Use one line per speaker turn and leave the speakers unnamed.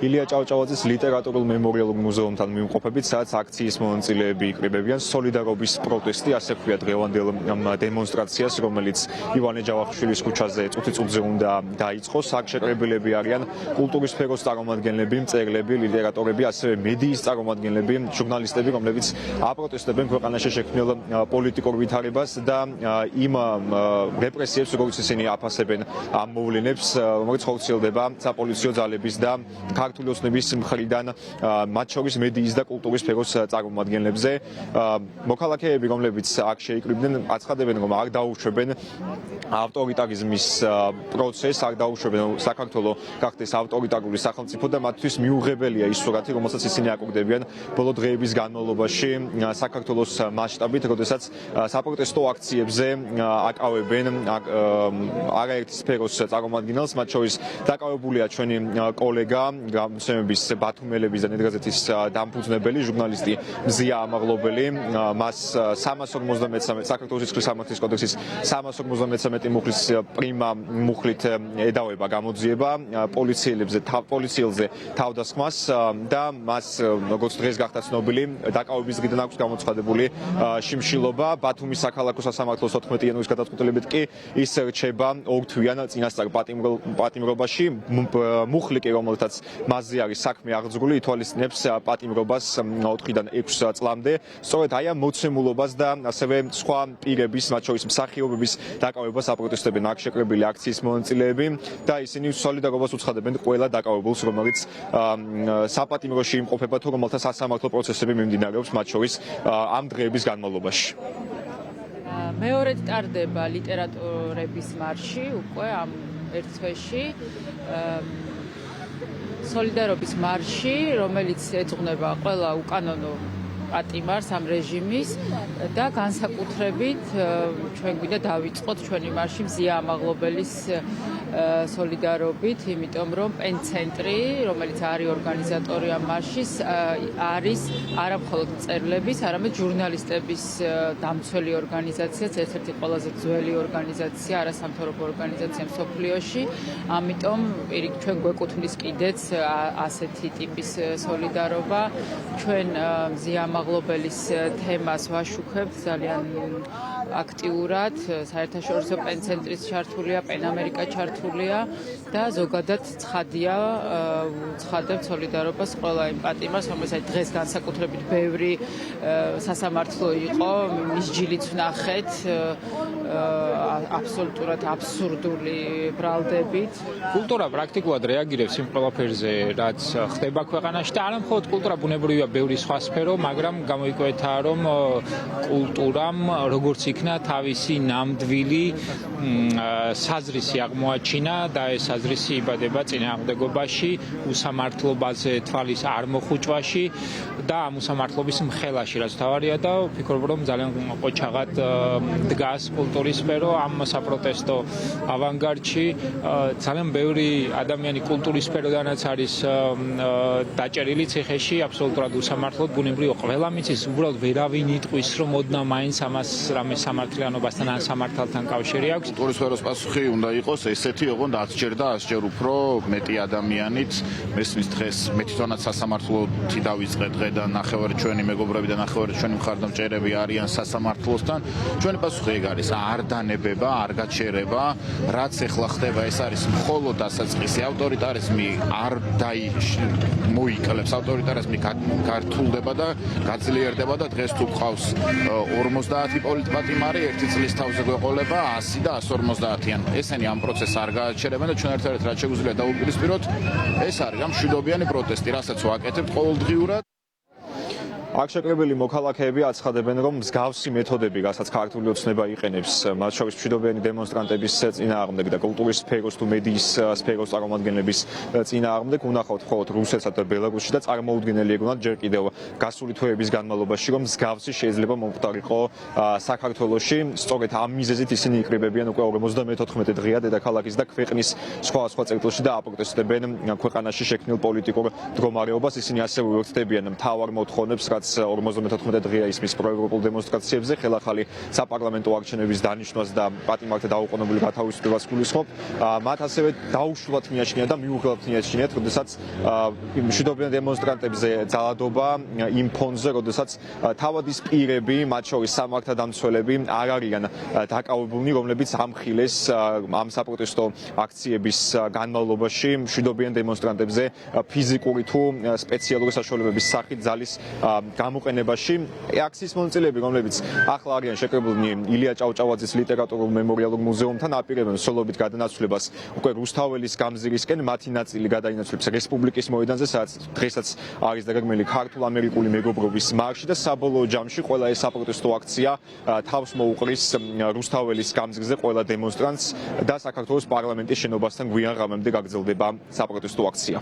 ილია ჭავჭავაძის ლიტერატურულ მემორიალურ მუზეუმთან მიმყოფებით, სადაც აქციის მონაწილეები იკრიბებიან სოლიდარობის პროტესტი, ასე ქვია დღევანდელ დემონსტრაციას, რომელიც ივანე ჯავახიშვილის ქუჩაზე წუთი-წუთზე უნდა დაიწყოს. აქ შეკრებილები არიან კულტურის სფეროს წარმომადგენლები, მწერლები, ლიტერატორები, ასევე მედიის წარმომადგენლები, ჟურნალისტები, რომლებიც აპროტესტებენ ქვეყანაში შექმნილ პოლიტიკურ ვითარებას და იმ რეპრესიებს, როგორც ისინი აფასებენ ამ მოვლენებს, რომელიც ხორციელდება საპოლიციო ძალების და ქართული ოცნების მხრიდან, მათ შორის მედიის და კულტურის სფეროს წარმომადგენლებზე. მოქალაქეები, რომლებიც აქ შეიკრიბნენ, აცხადებენ, რომ არ დაუშვებენ ავტორიტარიზმის პროცესს, არ დაუშვებენ საქართველოს გახდეს ავტორიტარული სახელმწიფო და მათთვის მიუღებელია ის სურათი, რომელსაც ისინი აკვირდებიან ბოლო დღეების განმავლობაში საქართველოს მასშტაბით, როდესაც საპროტესტო აქციებზე აკავებენ არაერთი სფეროს წარმომადგენელს, მათ შორის დაკავებულია ჩვენი კოლეგა გამოცემების ბათუმელების და ნედგაზეთის დამფუძნებელი ჟურნალისტი მზია ამაღლობელი. მას 353 საქართველოს სისხლის სამართლის კოდექსის 353 მუხლის პრიმა მუხლით ედავება გამოძიება პოლიციელზე თავდასხმას და მას, როგორც დღეს გახდა ცნობილი, დაკავების დღიდან აქვს გამოცხადებული შიმშილობა. ბათუმის საქალაქო სასამართლოს 14 იანვრის გადაწყვეტილებით კი ის რჩება ორთვიან წინასწარ პატიმრობაში. მუხლი კი, რომელთაც მასზე არის საქმე აღძრული, ითვალისწინებს პატიმრობას 4-დან 6 წლამდე. სწორედ აი ამ მოცემულობას და ასევე სხვა პირების, მათ შორის მსახიობების დაკავებას აპროტესტებენ აქ შეკრებილი აქციის მონაწილეები და ისინი სოლიდარობას უცხადებენ ყველა დაკავებულს, რომელიც საპატიმროში იმყოფება თუ რომელთა სასამართლო პროცესები მიმდინარეობს, მათ შორის ამ დღეების განმავლობაში.
მეორედ ტარდება ლიტერატურების მარში უკვე ამ ერთ თვეში. სოლიდარობის მარში, რომელიც ეძღვნება ყველა უკანონო პატიმარს ამ რეჟიმის და განსაკუთრებით ჩვენ გვინდა დავიწყოთ ჩვენი მარში მზია ამაღლობელის სოლიდარობით, იმიტომ რომ პენცენტრი, რომელიც არის ორგანიზატორი ამ მარშის, არის არა მხოლოდ მწერლების, არამედ ჟურნალისტების დამცველი ორგანიზაციაც, ერთ-ერთი ყველაზე ძველი ორგანიზაცია, არასამთავრობო ორგანიზაცია მსოფლიოში. ამიტომ ჩვენ გვეკუთვნის კიდეც ასეთი ტიპის სოლიდარობა. ჩვენ მზია ამაღლობელის თემას ვაშუქებთ ძალიან აქტიურად, საერთაშორისო პენცენტრის ჩართულია, პენამერიკა ჩართულია და ზოგადად ცხადებთ სოლიდარობას ყველა იმ პატიმარს, რომელსაც დღეს განსაკუთრებით ბევრი სასამართლო იყო, მის ჯილიც ვნახეთ აბსოლუტურად აბსურდული ბრალდებით.
კულტურა პრაქტიკულად რეაგირებს იმ ყველაფერზე, რაც ხდება ქვეყანაში და არა მხოლოდ კულტურა, ბუნებრივია ბევრი სხვა სფერო, მაგრამ გამოიკვეთა, რომ კულტურამ როგორც იქნა თავისი ნამდვილი საზრისი აღმოაჩინა და ეს საზრისი იბადება წინააღმდეგობაში, უსამართლობაზე თვალის არ მოხუჭვაში და ამ უსამართლობის მხელაში, რაც თავარია და ვფიქრობ, რომ ძალიან ყოჩაღად დგას კულტურის სფერო ამ საპროტესტო ავანგარდში. ძალიან ბევრი ადამიანი კულტურის სფეროდანაც არის დაჭერილი ციხეში, აბსოლუტურად უსამართლოდ, ბუნებრივია ყველა მიცის, უბრალოდ ვერავინ იტყვის, რომ ოდნა მაინც ამას რამე სამართლიანობასთან ან სამართალთან კავშირი აქვს.
კულტურის სფეროს პასუხი უნდა იყოს ესეთი, ოღონდ 10-ჯერ და 100-ჯერ უფრო მეტი ადამიანით მესმის დღეს მე თვითონაც სასამართლოთი დავიწყე დღე და ნახევარი ჩვენი მეგობრები და ნახევარი ჩვენი მხარდამჭერები არიან სასამართლოსთან. ჩვენი პასუხი ეგ არის, არ დანებება, არ გაჩერება, რაც ეხლა ხდება, ეს არის მხოლოდ დასაწყისი. ავტორიტარიზმი არ მოიკლებს, ავტორიტარიზმი გართულდება და გაძლიერდება და დღეს თუ გყავს 50 პოლიტპატიმარი, ერთი წლის თავზე გვეყოლება 100 და 150-იან. ესენი ამ პროცესს არ გააჩერებენ და ჩვენ ერთ-ერთი რაც შეგვიძლია დაუპირისპიროთ, ეს არის ამ მშვიდობიანი პროტესტი, რასაც ვაკეთებთ ყოველდღიურად.
აქ შეკრებილი მოქალაქეები აცხადებენ, რომ მსგავსი მეთოდები, რასაც ქართული ოცნება იყენებს, მათ შორის მშვიდობიანი დემონსტრანტების წინააღმდეგ და კულტურის სფეროს თუ მედიის სფეროს წარმომადგენლების წინააღმდეგ, უნახავთ მხოლოდ რუსეთსა და ბელარუსში და წარმოუდგენელი ეგონათ ჯერ კიდევ გასული თვეების განმავლობაში, რომ მსგავსი შეიძლება მომხდარიყო საქართველოში. სწორედ ამ მიზეზით ისინი იკრიბებიან უკვე 54 დღეა დედაქალაქის და ქვეყნის სხვა წერტილში და აპროტესტებენ ქვეყანაში შექმნილ პოლიტიკურ მდგომარეობას. ისინი ასევე უერთდებიან მთავარ მოთხოვნებს, რაც 54 დღეა ისმის პროევროპულ დემონსტრაციებზე, ხელახალი საპარლამენტო არჩევნების დანიშვნას და პატიმართა დაუყოვნებელი გათავისუფლებას გულისხმობ. მათ ასევე დაუშვათ მიაჩნია და მიუღებლად მიაჩნიათ, როდესაც მშვიდობიან დემონსტრანტებზე ძალადობა იმ ფონზე, როდესაც თავად ის პირები, მათ შორის სამართალდამცველები არ არიან დაკავებულნი, რომლებიც ამხილეს ამ საპროტესტო აქციების განმავლობაში მშვიდობიან დემონსტრანტებზე ფიზიკური თუ სპეციალური საშუალებების სახით ძალის გამოყენებაში. აქციის მონაწილეები, რომლებიც ახლა არიან შეკრებილნი ილია ჭავჭავაძის ლიტერატურულ მემორიალურ მუზეუმთან, აპირებენ სოლობით გადანაცვლებას უკვე რუსთაველის გამზირისკენ, მათი ნაწილი გადაინაცვლებს რესპუბლიკის მოედანზე, სადაც დღესაც არის დაგეგმილი ქართულ-ამერიკული მეგობრობის მარში და საბოლოო ჯამში ყველა ეს საპროტესტო აქცია თავს მოუყრის რუსთაველის გამზირზე ყველა დემონსტრანტს და საქართველოს პარლამენტის შენობასთან გვიან ღამემდე გაგრძელდება საპროტესტო აქცია.